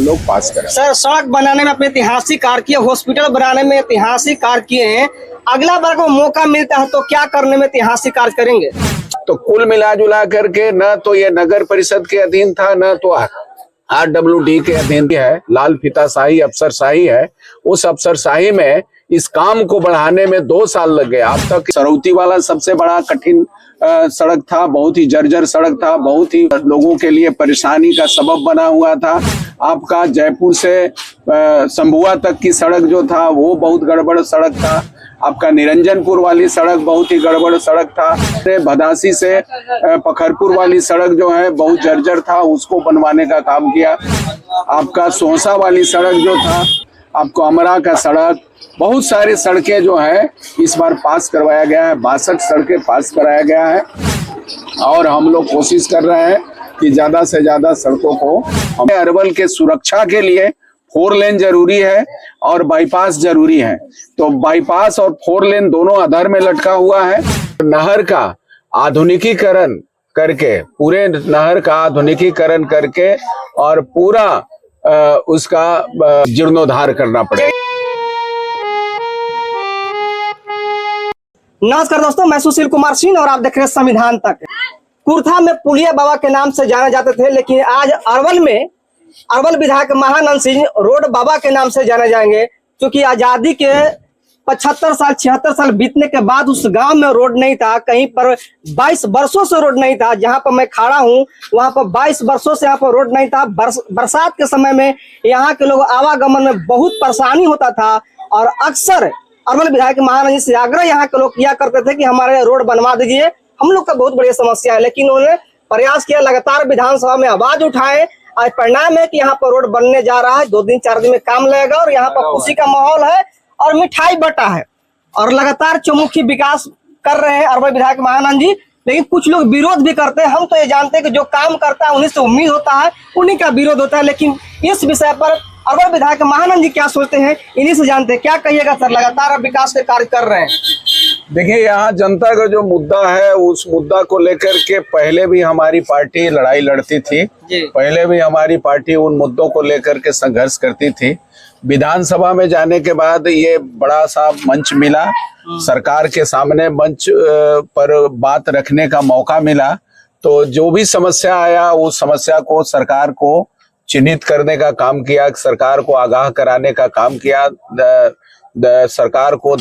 लोग पास करें। सर, सड़क बनाने में अपने ऐतिहासिक कार्य किए, हॉस्पिटल बनाने में ऐतिहासिक कार्य किए हैं। अगला बार को मौका मिलता है तो क्या करने में ऐतिहासिक कार्य करेंगे? तो कुल मिला जुला करके न तो ये नगर परिषद के अधीन था, न तो RWD के अधीन है। लाल फीताशाही अफसरशाही है। उस अफसरशाही में इस काम को बढ़ाने में 2 साल लग गए। अब तक सरौती वाला सबसे बड़ा कठिन सड़क था, बहुत ही जर्जर सड़क था, बहुत ही लोगों के लिए परेशानी का सबब बना हुआ था। आपका जयपुर से संभुआ तक की सड़क जो था वो बहुत गड़बड़ सड़क था। आपका निरंजनपुर वाली सड़क बहुत ही गड़बड़ सड़क था। भदासी से पखरपुर वाली सड़क जो है बहुत जर्जर था, उसको बनवाने का काम किया। आपका सोहसा वाली सड़क जो था, आपको अमरा का सड़क, बहुत सारी सड़कें जो है इस बार पास करवाया गया है। 62 सड़कें पास कराया गया है और हम लोग कोशिश कर रहे हैं कि ज्यादा से ज्यादा सड़कों को, हमें अरवल के सुरक्षा के लिए 4 लेन जरूरी है और बाईपास जरूरी है। तो बाईपास और 4 लेन दोनों अधर में लटका हुआ है। नहर का आधुनिकीकरण करके, पूरे नहर का आधुनिकीकरण करके और पूरा उसका जीर्णोद्धार करना पड़ेगा। नमस्कार दोस्तों, मैं सुशील कुमार सिंह और आप देख रहे हैं संविधान तक। कुर्था में पुलिया बाबा के नाम से जाने जाते थे, लेकिन आज अरवल में अरवल विधायक महानंद सिंह रोड बाबा के नाम से जाने जाएंगे। क्योंकि आजादी के 76 साल बीतने के बाद उस गांव में रोड नहीं था। कहीं पर 22 वर्षों से रोड नहीं था। जहां पर मैं खड़ा हूं वहां पर 22 वर्षों से यहाँ पर रोड नहीं था। बरसात के समय में यहाँ के लोग आवागमन में बहुत परेशानी होता था और अक्सर अरवल विधायक महानंद से आग्रह यहाँ के लोग किया करते थे कि हमारे रोड बनवा दीजिए, हम लोग का बहुत बड़ी समस्या है। लेकिन उन्होंने प्रयास किया, लगातार विधानसभा में आवाज उठाए। आज परिणाम है कि यहाँ पर रोड बनने जा रहा है। 2 दिन 4 दिन में काम लगेगा और यहाँ पर खुशी का माहौल है और मिठाई बटा है और लगातार चौमुखी विकास कर रहे हैं अरवल विधायक महानंद जी। लेकिन कुछ लोग विरोध भी करते हैं। हम तो ये जानते हैं कि जो काम करता है उन्हीं से उम्मीद होता है, उन्हीं का विरोध होता है। लेकिन इस विषय पर अरवल विधायक महानंद जी क्या सोचते हैं, इन्हीं से जानते हैं। क्या कहिएगा सर, लगातार आप विकास के कार्य कर रहे हैं। देखिए, यहाँ जनता का जो मुद्दा है उस मुद्दा को लेकर के पहले भी हमारी पार्टी लड़ाई लड़ती थी। पहले भी हमारी पार्टी उन मुद्दों को लेकर के संघर्ष करती थी। विधानसभा में जाने के बाद ये बड़ा सा मंच मिला, सरकार के सामने मंच पर बात रखने का मौका मिला। तो जो भी समस्या आया उस समस्या को सरकार को चिन्हित करने का काम किया, सरकार को आगाह कराने का काम किया, सरकार को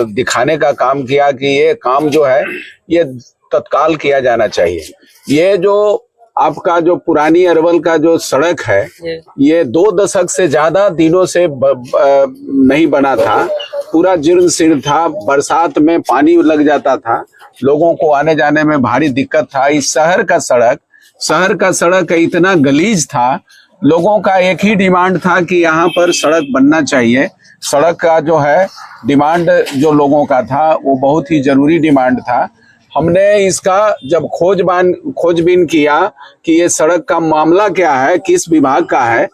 दिखाने का काम किया कि ये काम जो है ये तत्काल किया जाना चाहिए। ये जो आपका जो पुरानी अरवल का जो सड़क है ये 2 दशक से ज्यादा दिनों से नहीं बना था। पूरा जीर्ण शीर्ण था, बरसात में पानी लग जाता था, लोगों को आने जाने में भारी दिक्कत था। इस शहर का सड़क इतना गलीज था, लोगों का एक ही डिमांड था कि यहाँ पर सड़क बनना चाहिए। सड़क का जो है डिमांड जो लोगों का था वो बहुत ही जरूरी डिमांड था। हमने इसका जब खोजबीन किया कि ये सड़क का मामला क्या है, किस विभाग का है,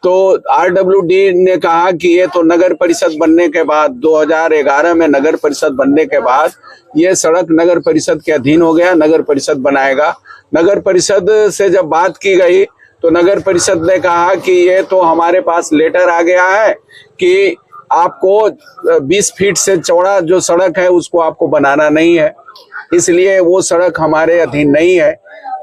तो RWD ने कहा कि ये तो नगर परिषद बनने के बाद 2011 में नगर परिषद बनने के बाद ये सड़क नगर परिषद के अधीन हो गया, नगर परिषद बनाएगा। नगर परिषद से जब बात की गई तो नगर परिषद ने कहा कि ये तो हमारे पास लेटर आ गया है कि आपको 20 फीट से चौड़ा जो सड़क है उसको आपको बनाना नहीं है, इसलिए वो सड़क हमारे अधीन नहीं है।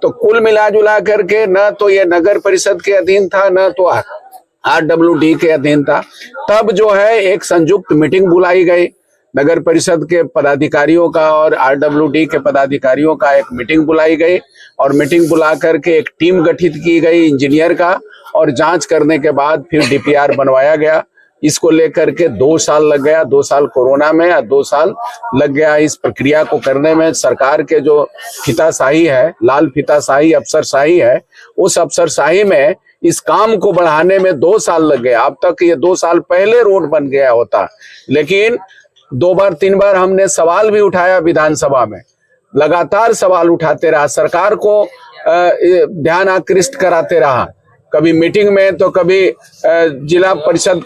तो कुल मिला जुला करके न तो ये नगर परिषद के अधीन था, न तो RWD के अधीन था। तब जो है एक संयुक्त मीटिंग बुलाई गई, नगर परिषद के पदाधिकारियों का और RWD के पदाधिकारियों का एक मीटिंग बुलाई गई और मीटिंग बुला करके एक टीम गठित की गई इंजीनियर का और जांच करने के बाद फिर DPR बनवाया गया। इसको लेकर के 2 साल लग गया। 2 साल कोरोना में और 2 साल लग गया इस प्रक्रिया को करने में। सरकार के जो फीताशाही है, लाल फीताशाही अफसरशाही है, उस अफसरशाही में इस काम को बढ़ाने में 2 साल लग गए। अब तक ये 2 साल पहले रोड बन गया होता, लेकिन 2 बार 3 बार हमने सवाल भी उठाया विधानसभा में, लगातार सवाल उठाते रहा, सरकार को ध्यान आकृष्ट कराते रहा, कभी मीटिंग में तो कभी जिला परिषद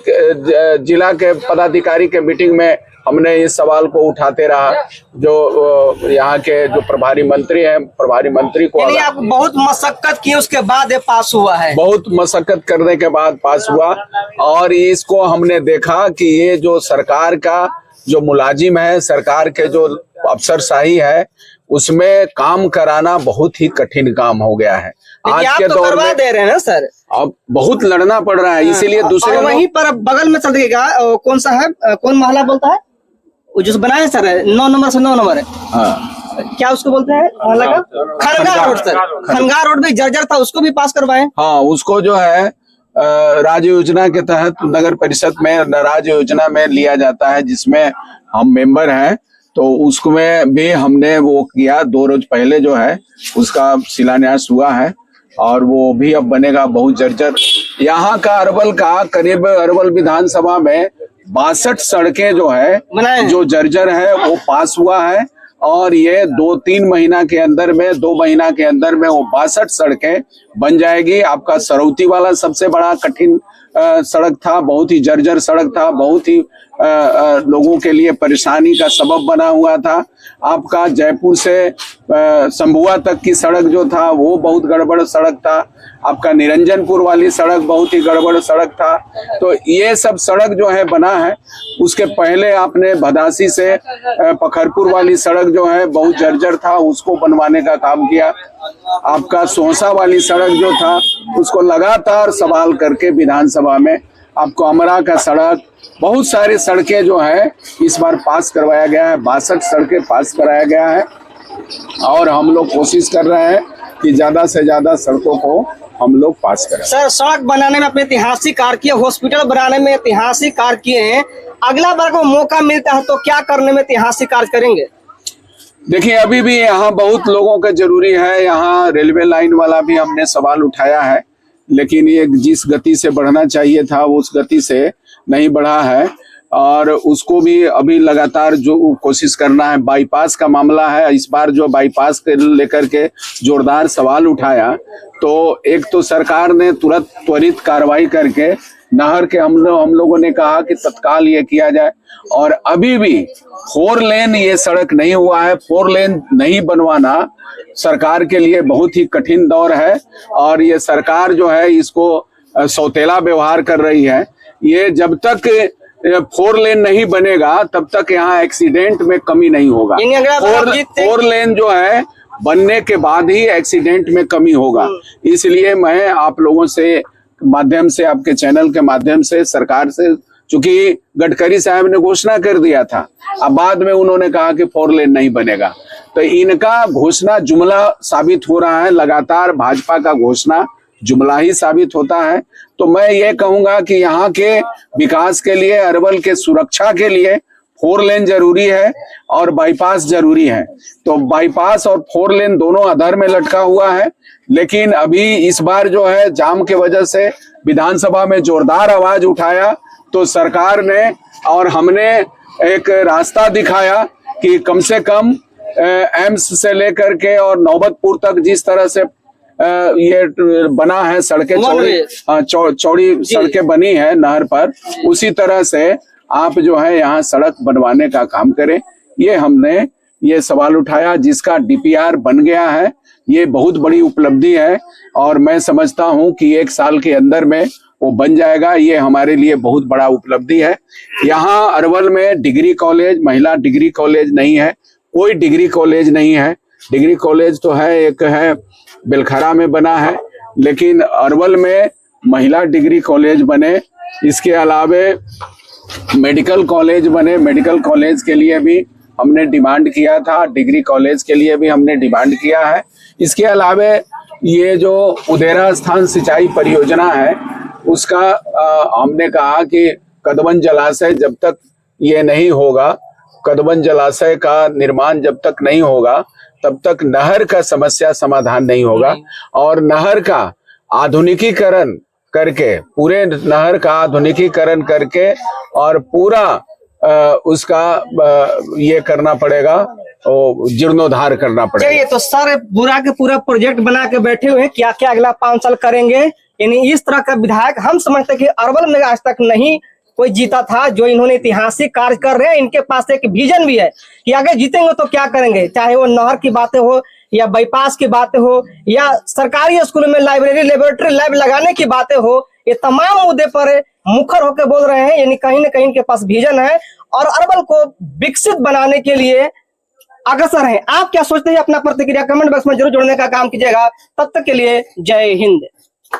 जिला के पदाधिकारी के मीटिंग में हमने इस सवाल को उठाते रहा। जो यहाँ के जो प्रभारी मंत्री हैं, प्रभारी मंत्री को आप बहुत मशक्कत की, उसके बाद ये पास हुआ है। बहुत मशक्कत करने के बाद पास हुआ। और इसको हमने देखा कि ये जो सरकार का जो मुलाजिम है, सरकार के जो अफसरशाही है, उसमें काम कराना बहुत ही कठिन काम हो गया है। आज के दौर करवा दे रहे हैं ना सर, अब बहुत लड़ना पड़ रहा है, इसीलिए दूसरे वहीं पर बगल में चल देगा। कौन सा है, कौन मोहल्ला बोलता है वो जो बनाए सर, 9 नंबर से 9 नंबर है, क्या उसको बोलते हैं मोहल्ला का? Khanga road sir, Khanga road में जर्जर था, उसको भी पास करवाए। हाँ, उसको जो है राज्य योजना के तहत नगर परिषद में राज्य योजना में लिया जाता है, जिसमें हम मेंबर हैं। तो उसमें भी हमने वो किया, 2 रोज पहले जो है उसका शिलान्यास हुआ है और वो भी अब बनेगा बहुत जर्जर। यहाँ का अरवल का करीब अरवल विधानसभा में 62 सड़कें जो है जो जर्जर है वो पास हुआ है। और ये 2-3 महीना के अंदर में, 2 महीना के अंदर में वो 62 सड़कें बन जाएगी। आपका सरौती वाला सबसे बड़ा कठिन सड़क था, बहुत ही जर्जर सड़क था, बहुत ही लोगों के लिए परेशानी का सबब बना हुआ था। आपका जयपुर से संभुआ तक की सड़क जो था वो बहुत गड़बड़ सड़क था। आपका निरंजनपुर वाली सड़क बहुत ही गड़बड़ सड़क था। तो ये सब सड़क जो है बना है। उसके पहले आपने भदासी से पखरपुर वाली सड़क जो है बहुत जर्जर था, उसको बनवाने का काम किया। आपका सोहसा वाली सड़क जो था उसको लगातार सवाल करके विधानसभा में आपको अमरा का सड़क, बहुत सारी सड़कें जो है इस बार पास करवाया गया है। 62 सड़कें पास कराया गया है और हम लोग कोशिश कर रहे हैं कि ज्यादा से ज्यादा सड़कों को हम लोग पास करें। सर, सड़क बनाने में अपने ऐतिहासिक कार्य किए, हॉस्पिटल बनाने में ऐतिहासिक कार्य किए हैं। अगला बार को मौका मिलता है तो क्या करने में ऐतिहासिक कार्य करेंगे? देखिए, अभी भी यहाँ बहुत लोगों का जरूरी है। यहाँ रेलवे लाइन वाला भी हमने सवाल उठाया है, लेकिन ये जिस गति से बढ़ना चाहिए था वो उस गति से नहीं बढ़ा है और उसको भी अभी लगातार जो कोशिश करना है। बाईपास का मामला है, इस बार जो बाईपास के लेकर के जोरदार सवाल उठाया, तो एक तो सरकार ने तुरंत त्वरित कार्रवाई करके नहर के हम लोगों ने कहा कि तत्काल ये किया जाए। और अभी भी 4 लेन ये सड़क नहीं हुआ है। 4 लेन नहीं बनवाना सरकार के लिए बहुत ही कठिन दौर है और ये सरकार जो है इसको सौतेला व्यवहार कर रही है। ये जब तक 4 लेन नहीं बनेगा तब तक यहाँ एक्सीडेंट में कमी नहीं होगा। 4 लेन जो है बनने के बाद ही एक्सीडेंट में कमी होगा। इसलिए मैं आप लोगों से माध्यम से, आपके चैनल के माध्यम से सरकार से, चूंकि गडकरी साहब ने घोषणा कर दिया था, अब बाद में उन्होंने कहा कि 4 लेन नहीं बनेगा, तो इनका घोषणा जुमला साबित हो रहा है। लगातार भाजपा का घोषणा जुमला ही साबित होता है। तो मैं ये कहूंगा कि यहाँ के विकास के लिए, अरवल के सुरक्षा के लिए 4 लेन जरूरी है और बाईपास जरूरी है। तो बाईपास और 4 लेन दोनों अधर में लटका हुआ है। लेकिन अभी इस बार जो है जाम के वजह से विधानसभा में जोरदार आवाज उठाया, तो सरकार ने और हमने एक रास्ता दिखाया कि कम से कम एम्स से लेकर के और नौबतपुर तक जिस तरह से ये बना है, सड़कें चौड़ी सड़कें बनी है नहर पर, उसी तरह से आप जो है यहाँ सड़क बनवाने का काम करें। ये हमने ये सवाल उठाया, जिसका डीपीआर बन गया है। ये बहुत बड़ी उपलब्धि है और मैं समझता हूँ कि 1 साल के अंदर में वो बन जाएगा। ये हमारे लिए बहुत बड़ा उपलब्धि है। यहाँ अरवल में डिग्री कॉलेज, महिला डिग्री कॉलेज नहीं है, कोई डिग्री कॉलेज नहीं है। डिग्री कॉलेज तो है, एक है बेलखरा में बना है, लेकिन अरवल में महिला डिग्री कॉलेज बने। इसके अलावे मेडिकल कॉलेज बने। मेडिकल कॉलेज के लिए भी हमने डिमांड किया था, डिग्री कॉलेज के लिए भी हमने डिमांड किया है। इसके अलावे ये जो उदेरा स्थान सिंचाई परियोजना है उसका हमने कहा कि कदबन जलाशय जब तक ये नहीं होगा, कदबन जलाशय का निर्माण जब तक नहीं होगा तब तक नहर का समस्या समाधान नहीं होगा। और नहर का आधुनिकीकरण करके, पूरे नहर का आधुनिकीकरण करके और पूरा उसका ये करना पड़ेगा, जीर्णोद्धार करना पड़ेगा। चलिए, तो सर पूरा के पूरा प्रोजेक्ट बना के बैठे हुए, क्या क्या अगला 5 साल करेंगे? यानी इस तरह का विधायक हम समझते हैं कि अरवल में आज तक नहीं कोई जीता था, जो इन्होंने ऐतिहासिक कार्य कर रहे हैं। इनके पास एक विजन भी है कि आगे जीतेंगे तो क्या करेंगे, चाहे वो नहर की बातें हो या बाईपास की बातें हो या सरकारी स्कूलों में लाइब्रेरी लेबोरेटरी लैब लगाने की बातें हो। ये तमाम मुद्दे पर मुखर होकर बोल रहे हैं, यानी कहीं ना कहीं इनके पास विजन है और अरवल को विकसित बनाने के लिए अग्रसर हैं। आप क्या सोचते हैं? अपना प्रतिक्रिया कमेंट बॉक्स में जरूर जोड़ने का काम कीजिएगा। तब तक के लिए जय हिंद।